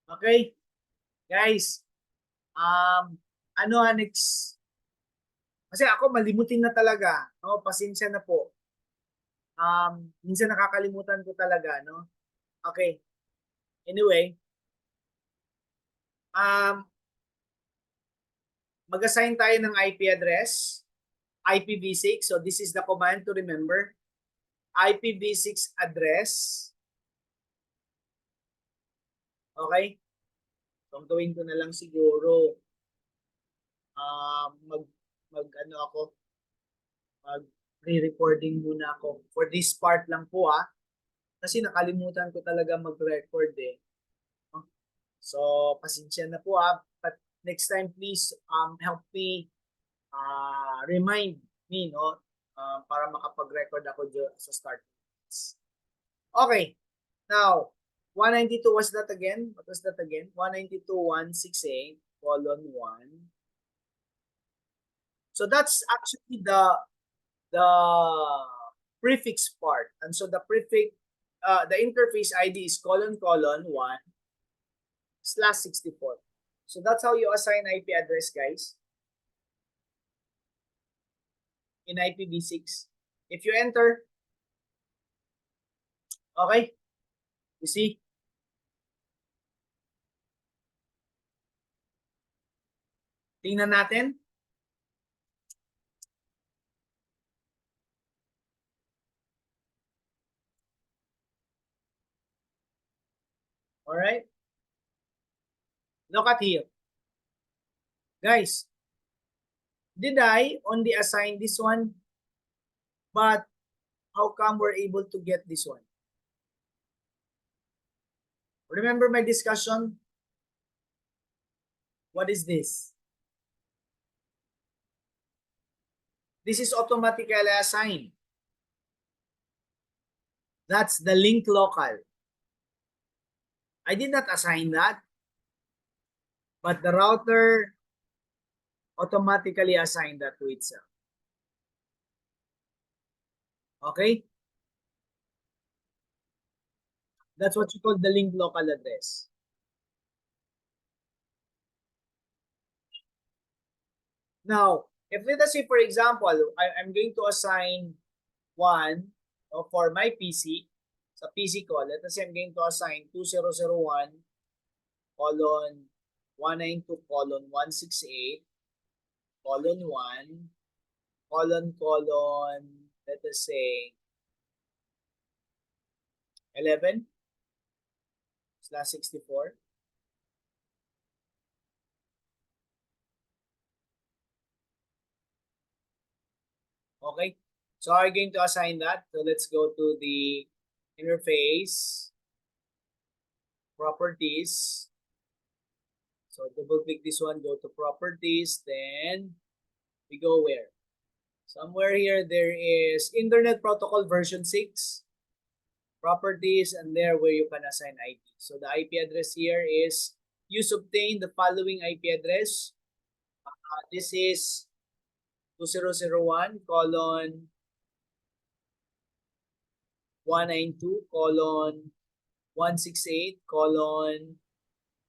Okay, guys. Ano next? Kasi ako malimutin na talaga. No, pasensya na po. Minsan nakakalimutan ko talaga, no? Okay. Anyway, um, mag-assign tayo ng IP address, IPv6. So this is the command to remember. IPv6 address. Okay? So ang gawin ko na lang siguro, mag ano ako, mag re-recording muna ako. For this part lang po kasi nakalimutan ko talaga mag-record eh. So, pasensya na po but next time please help me remind me no para makapag-record ako sa start. Okay. Now, 192 was that again? What was that again? 192.168 colon 1. So that's actually the prefix part. And so the prefix the interface ID is colon 1/64. So that's how you assign IP address, guys, in IPv6. If you enter, okay, you see? Tingnan natin. All right. Look at here. Guys, did I only assign this one? But how come we're able to get this one? Remember my discussion? What is this? This is automatically assigned. That's the link local. I did not assign that, but the router automatically assigned that to itself. Okay? That's what you call the link local address. Now, if let us say, for example, I'm going to assign one for my PC, sa PC ko, let us say I'm going to assign 2001 colon 192 colon 168 colon 1 colon let us say 11/64. Okay, so I'm going to assign that. So let's go to the interface properties. So double click this one, go to properties, then we go where? Somewhere here there is Internet Protocol version 6, properties, and there where you can assign IP. So the IP address here is use obtain the following IP address. This is 2001 colon 192 colon 168 colon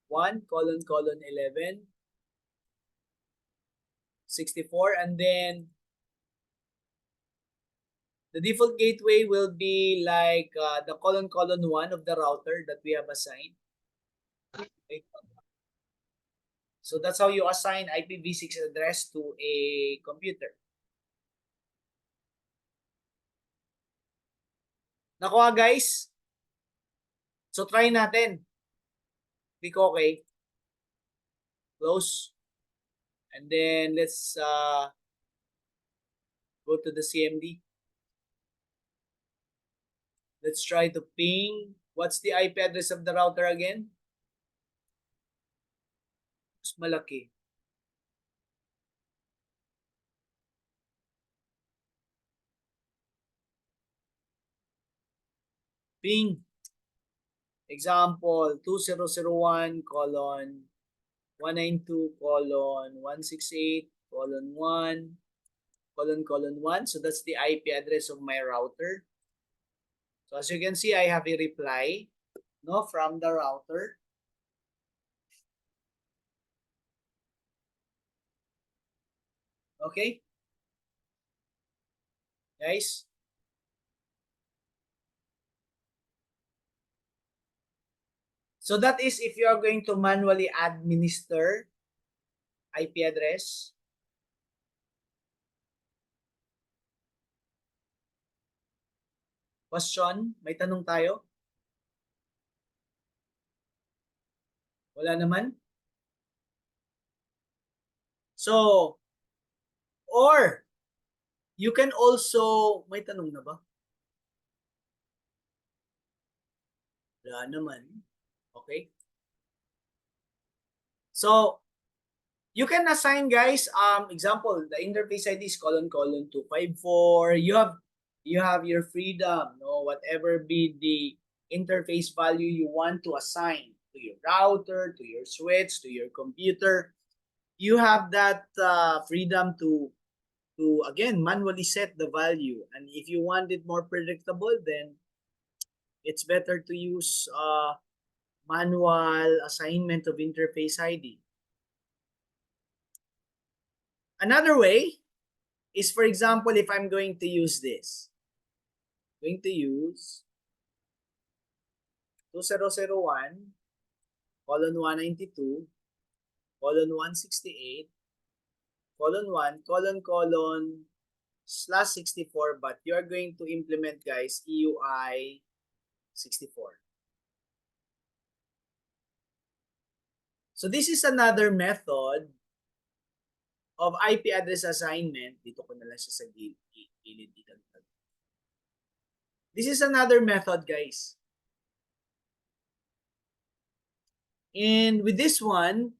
1 colon 11/64, and then the default gateway will be like the colon 1 of the router that we have assigned. Okay. So that's how you assign IPv6 address to a computer. Nakuha, guys? So try natin. Click OK. Close. And then let's go to the CMD. Let's try to ping. What's the IP address of the router again? Mas malaki. Ping. Example, 2001 colon 192 colon 168 colon 1 colon 1. So that's the IP address of my router. So as you can see, I have a reply from the router. Okay? Guys? So that is if you are going to manually administer IP address. Question? May tanong tayo? Wala naman? So, or you can also, may tanong na ba? Wala naman. Okay? So, you can assign guys, example, the interface ID is : 254. You have your freedom, no? Whatever be the interface value you want to assign to your router, to your switch, to your computer, you have that freedom to again manually set the value. And if you want it more predictable, then it's better to use manual assignment of interface ID. Another way is, for example, if I'm going to use this, going to use 2001 colon 192 colon 168 colon 1 colon slash 64, but you're going to implement guys EUI 64. So this is another method of IP address assignment. Dito ko na lang siya sa gilid dito. This is another method guys. And with this one,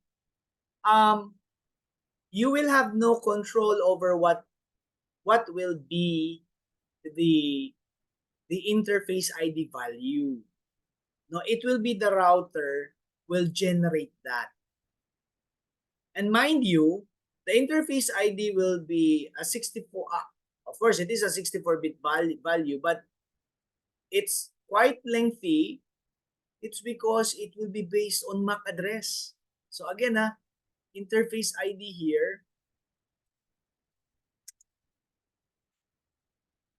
you will have no control over what will be the interface ID value. No, it will be the router will generate that. And mind you, the interface ID will be a 64. Of course, it is a 64-bit value, but it's quite lengthy. It's because it will be based on MAC address. So again, interface ID here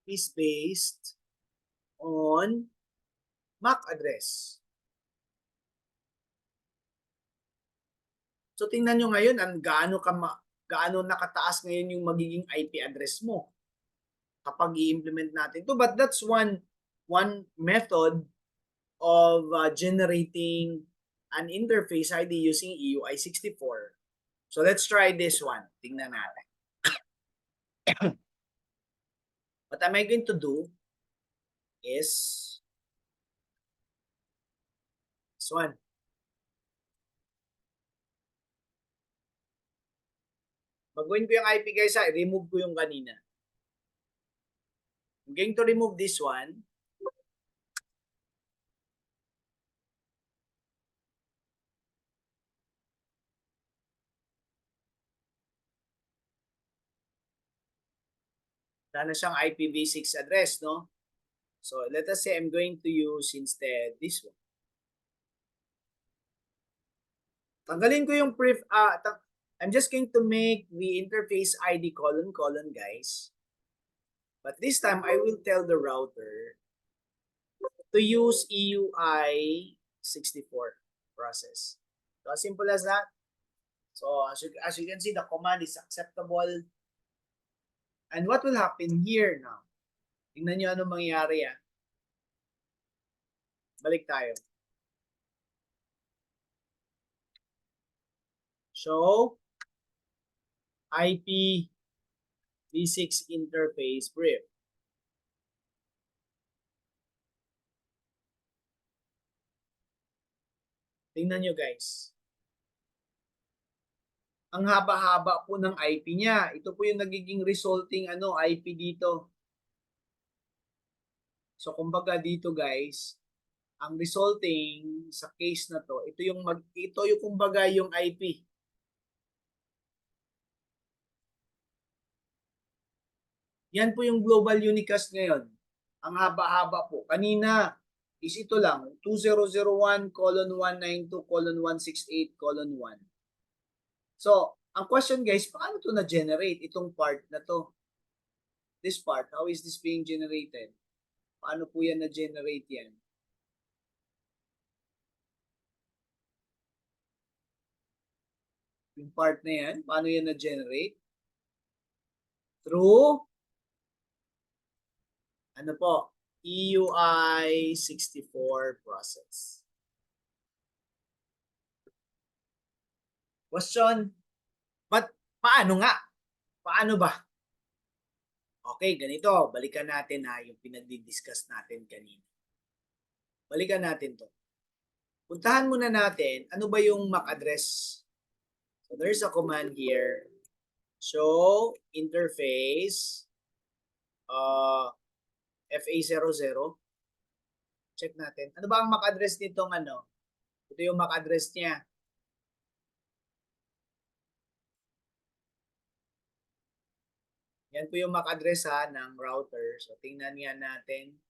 is based on MAC address. So tingnan nyo ngayon gaano nakataas ngayon yung magiging IP address mo kapag i-implement natin to. But that's one method of generating an interface ID using EUI 64. So let's try this one. Tingnan natin. What am I going to do is this one. Baguhin ko yung IP guys, i-remove ko yung kanina. I'm going to remove this one. Wala na siyang IPv6 address, no? So let us say I'm going to use instead this one. Tanggalin ko yung I'm just going to make the interface ID : guys. But this time I will tell the router to use EUI 64 process. So as simple as that. So as you can see, the command is acceptable. And what will happen here now? Tingnan nyo ano mangyayari. Balik tayo. Show IPv6 interface brief. Tingnan nyo guys. Ang haba-haba po ng IP niya. Ito po yung nagiging resulting IP dito. So kumbaga dito guys, ang resulting sa case na to, ito yung kumbaga yung IP. Yan po yung global unicast ngayon. Ang haba-haba po. Kanina is ito lang, 2001:192:168:1. So, Ang question guys, paano to na-generate itong part na to? This part, how is this being generated? Paano po yan na-generate yan? Yung part na yan, paano yan na-generate? Through, ano po, EUI 64 process. Question, but paano nga? Paano ba? Okay, ganito. Balikan natin yung pinagdi-discuss natin kanina. Balikan natin to. Puntahan muna natin, ano ba yung MAC address? So there's a command here. Show interface FA00. Check natin. Ano ba ang MAC address nitong ano? Ito yung MAC address niya. Yan po yung MAC address ng router. So tingnan nga natin.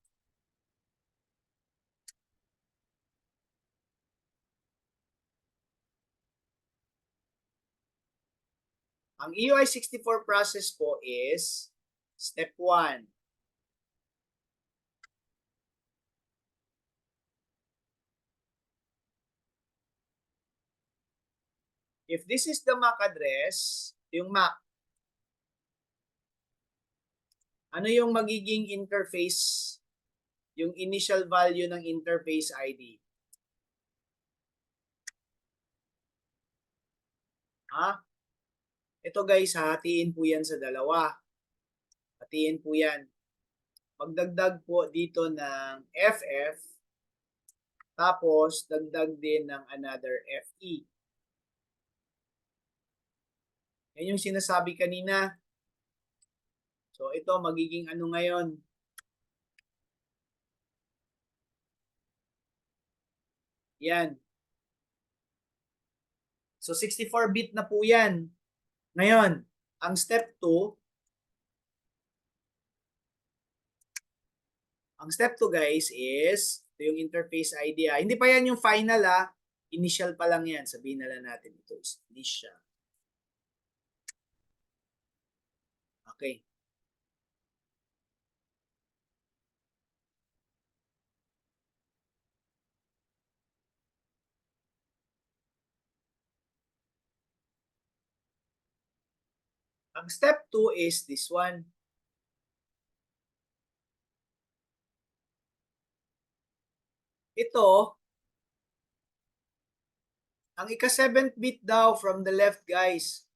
Ang EUI 64 process po is step 1. If this is the MAC address, yung MAC, ano yung magiging interface, yung initial value ng interface ID? Ito guys, hatiin po yan sa dalawa. Hatiin po yan. Magdagdag po dito ng FF, tapos dagdag din ng another FE. Yan yung sinasabi kanina. So ito magiging ano ngayon? Yan. So 64-bit na po yan. Ngayon, ang step 2, guys is, ito yung interface ID. Hindi pa yan yung final initial pa lang yan. Sabihin na lang natin ito is initial. Okay. Ang step 2 is this one. Ito, ang ika-7th bit daw from the left, guys.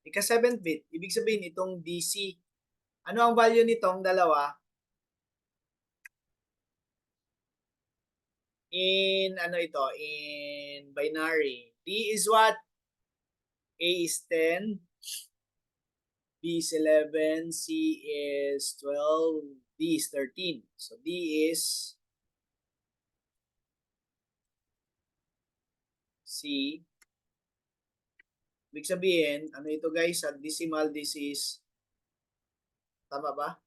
Ika-7th bit, ibig sabihin itong DC. Ano ang value nitong dalawa? In, ano ito? In binary. D is what? A is 10. B is 11. C is 12. D is 13. So D is C. Ibig sabihin, ano ito guys? Sa decimal, this is, tama ba?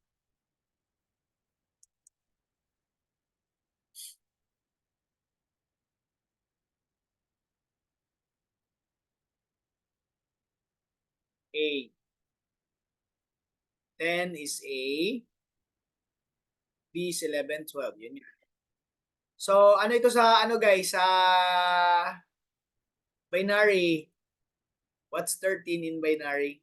A. 10 is A. B is 11, 12. Yun yun. So, ano ito sa, ano guys? Sa binary. What's 13 in binary?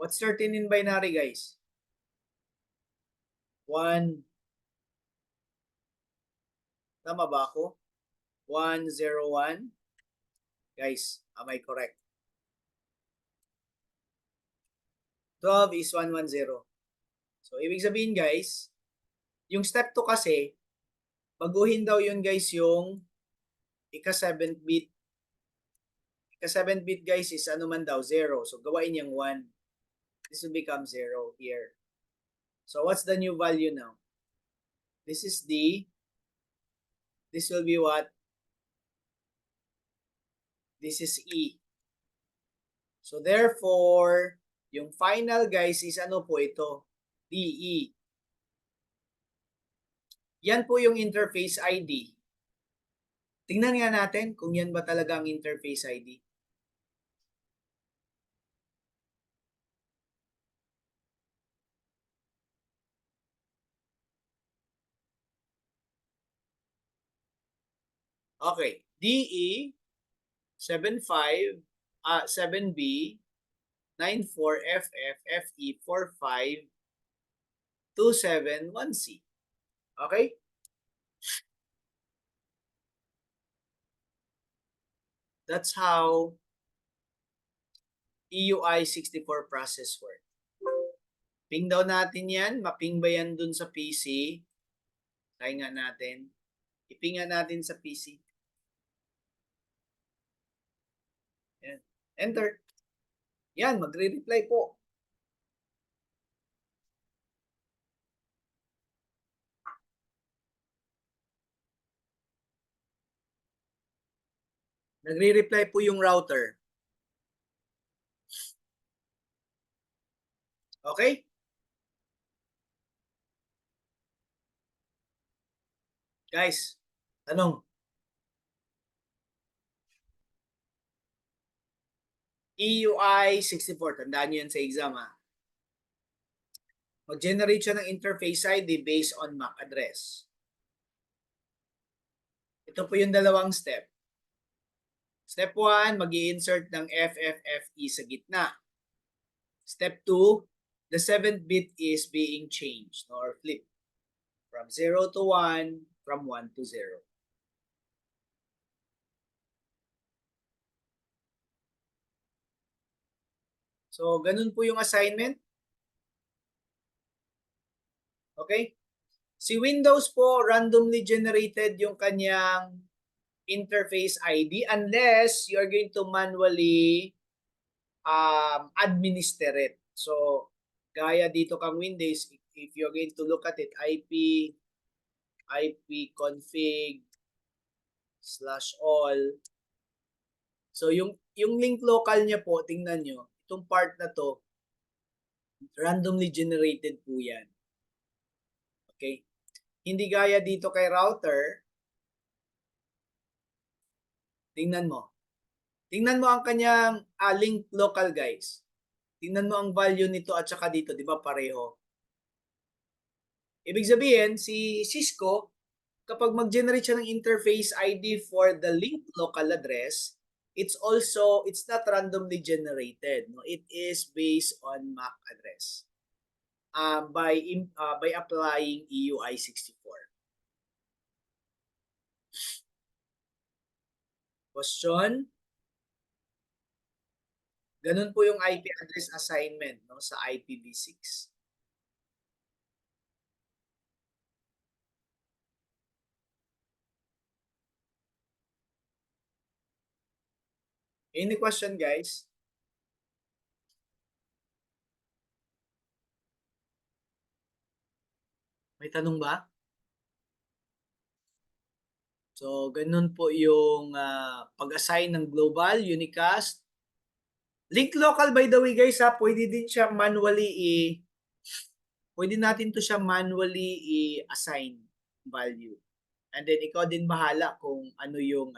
What's 13 in binary, guys? 1. Tama ba ako? 101. Guys, am I correct? 12 is 110. So, ibig sabihin, guys, yung step 2 kasi, baguhin daw yun, guys, yung ika-7th bit. Ika-7th bit, guys, is ano man daw, 0. So, gawain yung 1. This will become 0 here. So, what's the new value now? This is D. This will be what? This is E. So, therefore, yung final, guys, is ano po ito? DE. Yan po yung interface ID. Tingnan nga natin kung yan ba talaga ang interface ID. Okay. DE 75 7B 94FF FE 45271C. Okay? That's how EUI 64 process work. Ping daw natin yan. Maping ba yan dun sa PC? Try nga natin. Iping nga natin sa PC. Yan. Enter. Yan, magre-reply po. Nagre-reply po yung router. Okay? Guys, tanong. EUI 64. Tandaan nyo yan sa exam ha. Mag-generate siya ng interface ID based on MAC address. Ito po yung dalawang step. Step 1, mag-i-insert ng FFFE sa gitna. Step 2, the 7th bit is being changed or flipped from 0 to 1, from 1 to 0. So, ganun po yung assignment. Okay? Si Windows po, randomly generated yung kanyang interface ID unless you are going to manually administer it. So, gaya dito kang Windows, if you're going to look at it, IP config /all. So, yung link local niya po, tingnan nyo, itong part na to, randomly generated po yan. Okay? Hindi gaya dito kay router, tingnan mo. Tingnan mo ang kanyang link local, guys. Tingnan mo ang value nito at saka dito, di ba pareho? Ibig sabihin, si Cisco, kapag mag-generate siya ng interface ID for the link local address, it's not randomly generated. No? It is based on MAC address by applying EUI 64. Question? Ganun po yung IP address assignment no, sa IPv6. Any question, guys? May tanong ba? So, ganun po yung pag-assign ng global, unicast. Link local, by the way, guys, pwede din siya pwede natin to siya manually i-assign value. And then, ikaw din bahala kung ano yung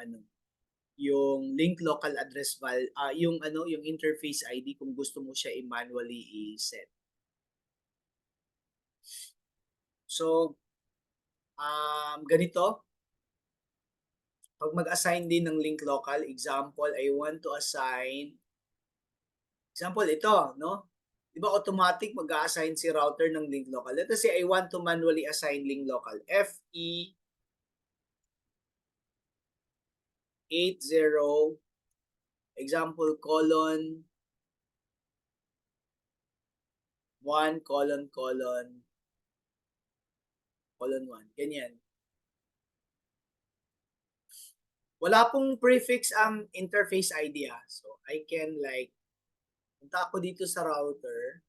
link local address yung interface ID kung gusto mo siya i-manually i-set. So, ganito. Pag mag-assign din ng link local, example, I want to assign, example, ito, no? Di ba automatic mag-assign si router ng link local? Let us say I want to manually assign link local. FE 80 example colon 1 colon 1. Ganyan. Wala pong prefix ang interface ID. So, I can punta ako dito sa router.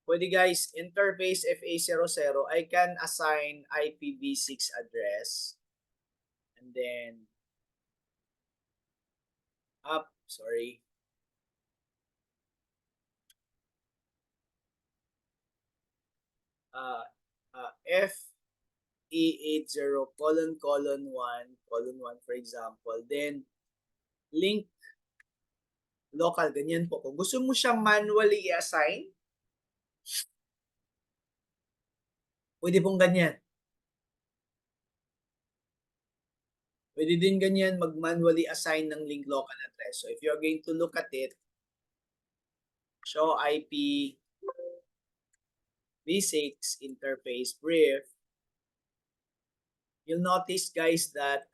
Pwede guys, interface FA00, I can assign IPv6 address. And then, sorry. FE80 ::1 for example, then link local, ganyan po. Kung gusto mo siyang manually i-assign, pwede pong ganyan. Pwede din ganyan mag-manually assign ng link local address. So if you're going to look at it, show IP v6 interface brief, you'll notice, guys, that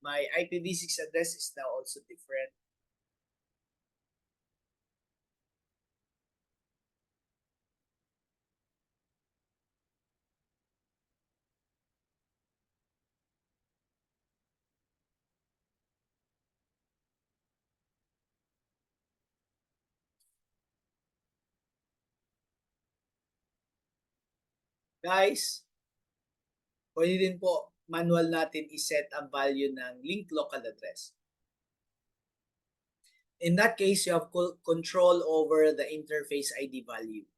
my IPv6 address is now also different. Guys, pwede din po manual natin i-set ang value ng link local address. In that case, you have control over the interface ID value.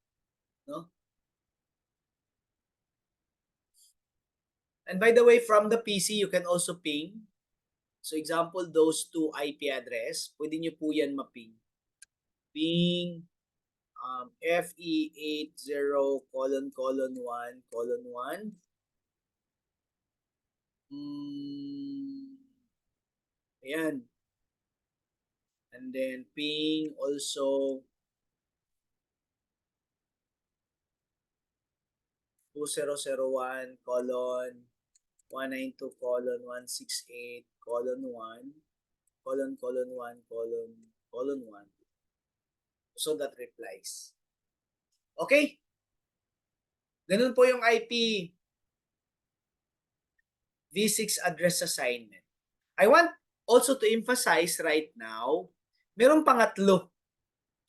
No? And by the way, from the PC, you can also ping. So example, those two IP address, pwede nyo po yan ma-ping. Ping FE80 ::1:1. Ayan. And then ping also 2001:168:1:1:1. So that replies. Okay? Ganun po yung IP v6 address assignment. I want also to emphasize right now, merong pangatlo.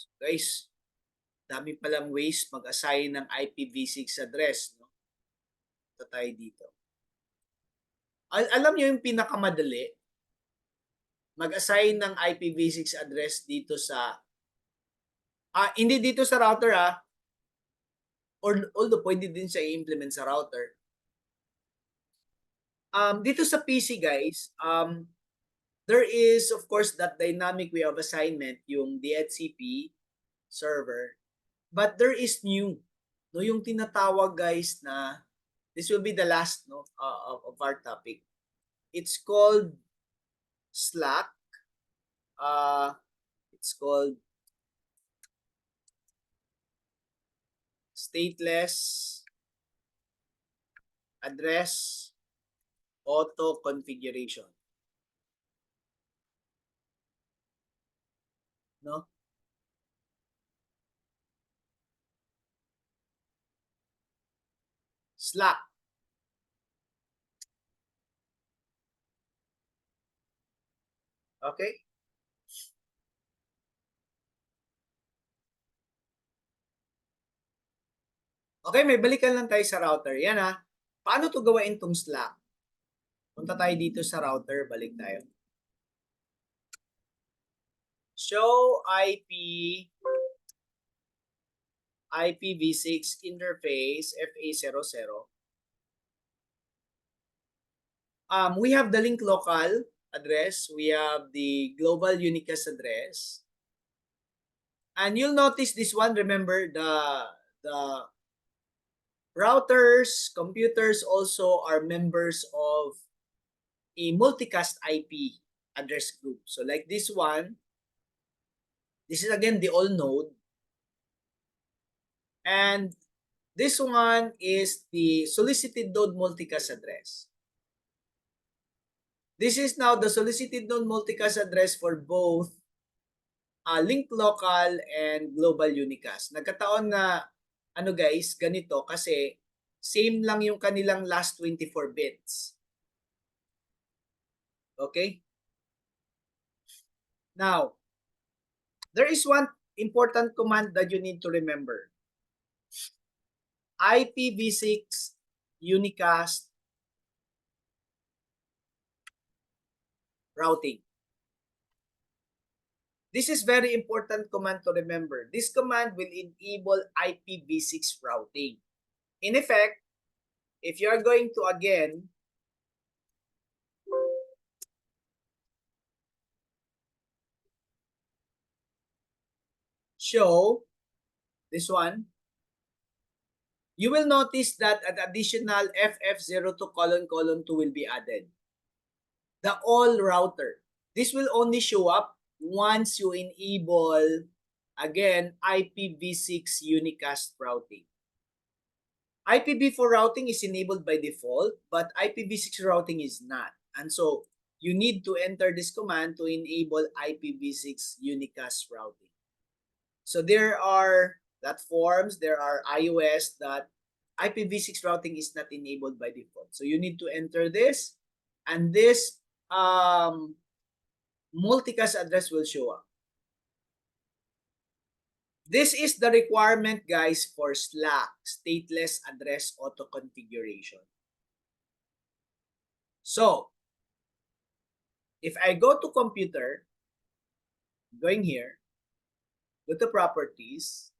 So guys, dami palang ways mag-assign ng IPv6 address. No? Ito tayo dito. Alam nyo yung pinakamadali? Mag-assign ng IPv6 address dito sa hindi dito sa router although pwede din siya i-implement sa router. Dito sa PC, guys, there is of course that dynamic way of assignment, yung DHCP server, but there is new, no, yung tinatawag, guys, na this will be the last, no, of our topic. It's called Slack. It's called stateless address auto configuration. No? Slack. Okay? Okay, may balikan lang tayo sa router. Yan Paano to gawain tong Slack? Punta tayo dito sa router, balik tayo. Show IPv6 interface FA00. We have the link local address. We have the global unicast address. And you'll notice this one, remember, the routers, computers also are members of a multicast IP address group. So like this one, this is again the all node. And this one is the solicited node multicast address. This is now the solicited node multicast address for both link local and global unicast. Nagkataon na guys, ganito kasi same lang yung kanilang last 24 bits. Okay? Now, there is one important command that you need to remember. IPv6 unicast routing. This is very important command to remember. This command will enable IPv6 routing. in effect, if you are going to again show this one, you will notice that an additional FF02 colon 2 will be added. The all router. This will only show up once you enable, again, IPv6 unicast routing. IPv4 routing is enabled by default, but IPv6 routing is not. And so, you need to enter this command to enable IPv6 unicast routing. So there are platforms, there are iOS that IPv6 routing is not enabled by default. So you need to enter this, and this multicast address will show up. This is the requirement, guys, for Slack, stateless address auto configuration. So, if I go to computer, going here, go to properties,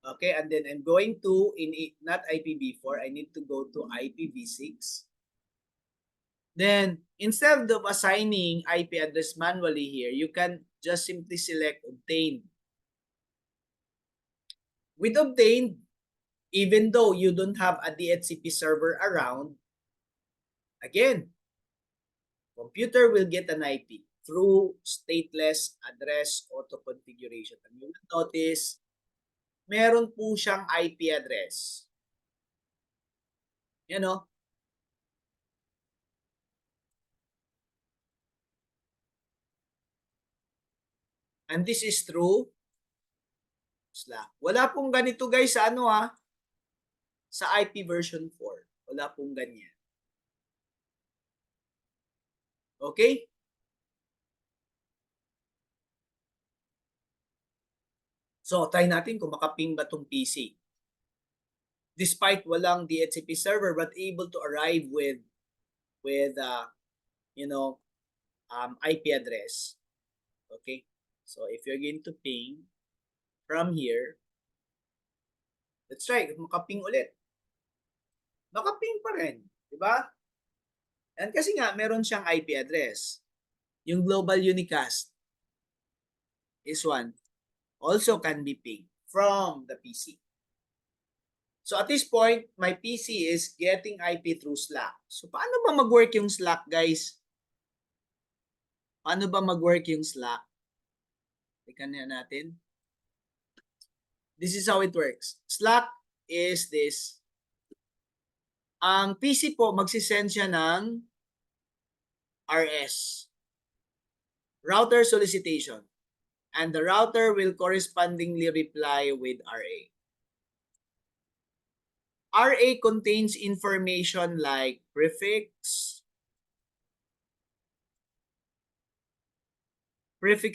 okay, and then I'm going to, not IPv4, I need to go to IPv6. Then, instead of assigning IP address manually here, you can just simply select obtain. With obtained, even though you don't have a DHCP server around, again, computer will get an IP through stateless address auto configuration. And you will notice, meron po siyang IP address. You know? And this is through Slack. Wala pong ganito, guys, sa sa IP version 4. Wala pong ganyan. Okay? So, try natin kung makaping ba itong PC. Despite walang DHCP server, but able to arrive with IP address. Okay? So, if you're going to ping from here, let's try. Makaping ulit. Makaping pa rin. Diba? And kasi nga, meron siyang IP address. Yung global unicast is one. Also can be pinged from the PC. So at this point, my PC is getting IP through Slack. So paano ba mag-work yung Slack, guys? Paano ba mag-work yung Slack? Tingnan na natin. This is how it works. Slack is this. Ang PC po, magsisend siya ng RS. Router solicitation. And the router will correspondingly reply with RA. RA contains information like prefix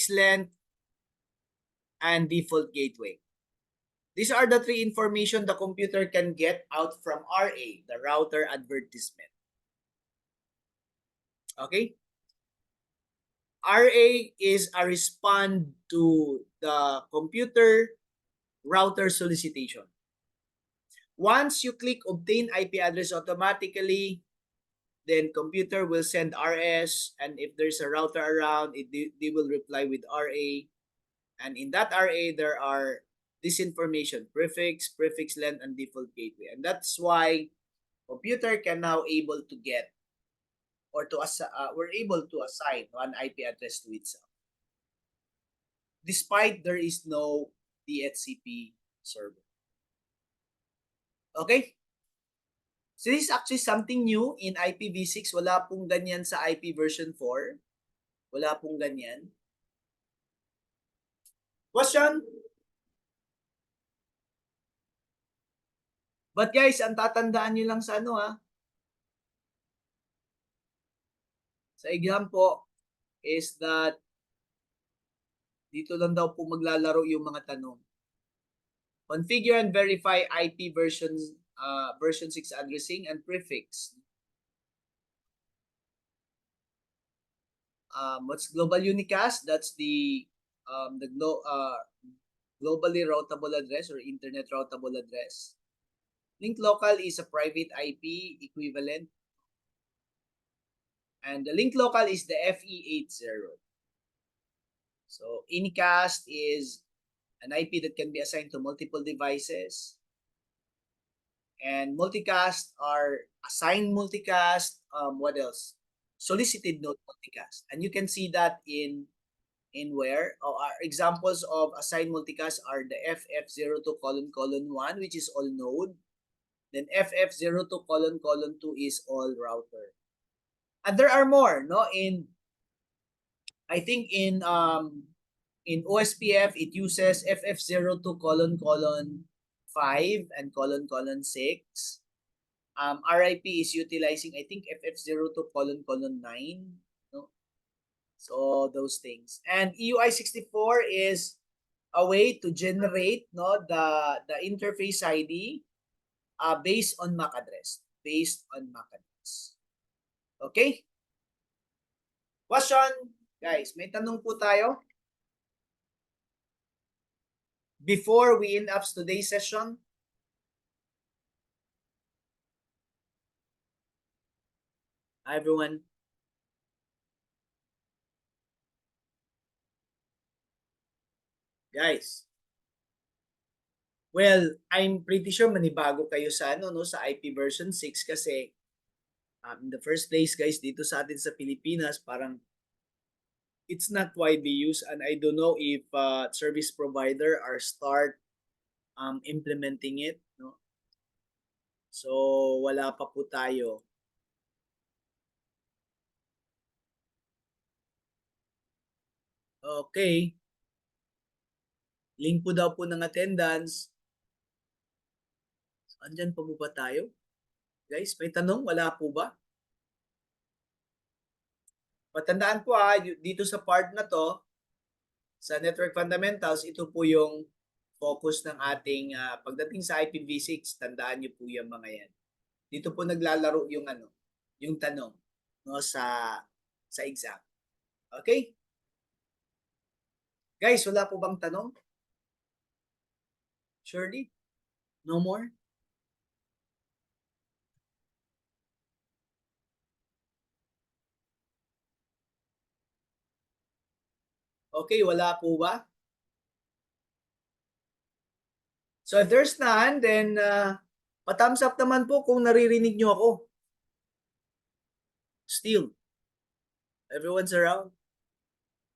length, and default gateway. These are the three information the computer can get out from RA, the router advertisement. Okay? RA is a respond to the computer router solicitation. Once you click obtain IP address automatically, then computer will send RS, and if there's a router around, they will reply with RA. And in that RA, there are this information, prefix length, and default gateway. And that's why computer can now able to get or to we're able to assign one IP address to itself, despite there is no DHCP server. Okay? So this is actually something new in IPv6. Wala pong ganyan sa IP version 4. Wala pong ganyan. Question? But guys, ang tatandaan nyo lang sa sa exam po is that dito lang daw po maglalaro yung mga tanong. Configure and verify IP version 6 addressing and prefix. What's global unicast? That's the globally routable address or internet routable address. Link local is a private IP equivalent. And the link local is the FE80. So Anycast is an IP that can be assigned to multiple devices. And multicast are assigned multicast. What else? Solicited node multicast. And you can see that in where our examples of assigned multicast are the FF02::1, which is all node. Then FF02::2 is all router. And there are more, no? I think in OSPF it uses FF02::5 and ::6. RIP is utilizing, I think, FF02::9. No? So those things. And EUI64 is a way to generate, no, the interface ID based on MAC address. Based on MAC address. Okay? Question? Guys, may tanong po tayo? Before we end up today's session? Hi, everyone. Guys. Well, I'm pretty sure manibago kayo sa no, sa IP version 6 kasi in the first place, guys, dito sa atin sa Pilipinas, parang it's not widely used, and I don't know if service provider are start implementing it, no? So wala pa po tayo. Okay. Link po daw po ng attendance. Andyan pa po ba tayo? Guys, may tanong? Wala po ba? Patandaan po dito sa part na to, sa Network Fundamentals, ito po yung focus ng ating pagdating sa IPv6, tandaan niyo po yung mga yan. Dito po naglalaro yung yung tanong, no, sa exam. Okay? Guys, wala po bang tanong? Surely? No more? Okay, wala po ba? So if there's none, then pa-thumbs up naman po kung naririnig nyo ako. Still. Everyone's around.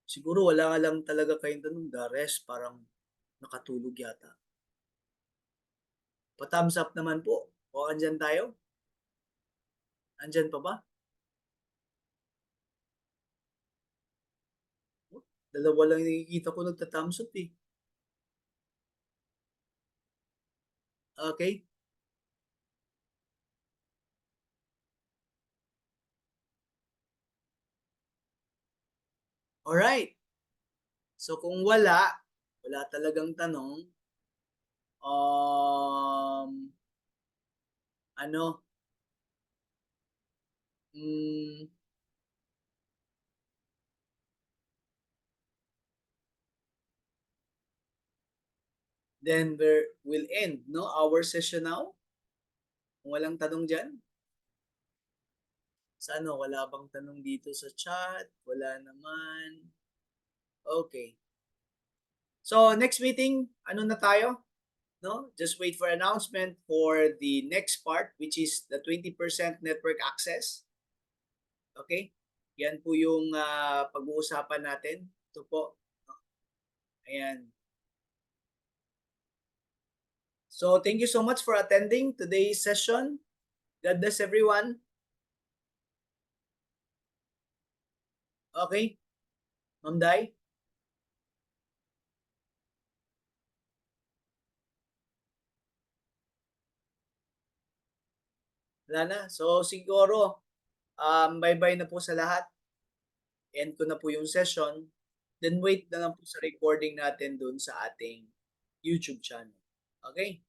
Siguro wala nga lang talaga kayong tanong. The rest parang nakatulog yata. Pa-thumbs up naman po. O andyan tayo? Andyan pa ba? Dalawa lang nakikita ko nagta-thumbs up eh. Okay? Alright. So kung wala talagang tanong, then we'll end, no, our session now. Kung walang tanong dyan. Sa wala bang tanong dito sa chat? Wala naman. Okay. So, next meeting, na tayo? No? Just wait for announcement for the next part, which is the 20% network access. Okay? Yan po yung pag-uusapan natin. Ito po. Ayan. So, thank you so much for attending today's session. God bless everyone. Okay? Ma'am Dai? Wala na. So, siguro, bye-bye na po sa lahat. End ko na po yung session. Then wait na lang po sa recording natin dun sa ating YouTube channel. Okay?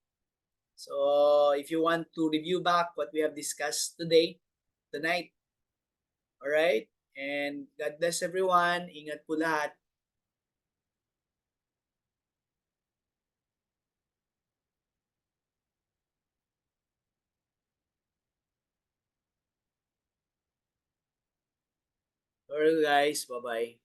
So, if you want to review back what we have discussed tonight, alright? And God bless everyone. Ingat po lahat. Alright guys, bye-bye.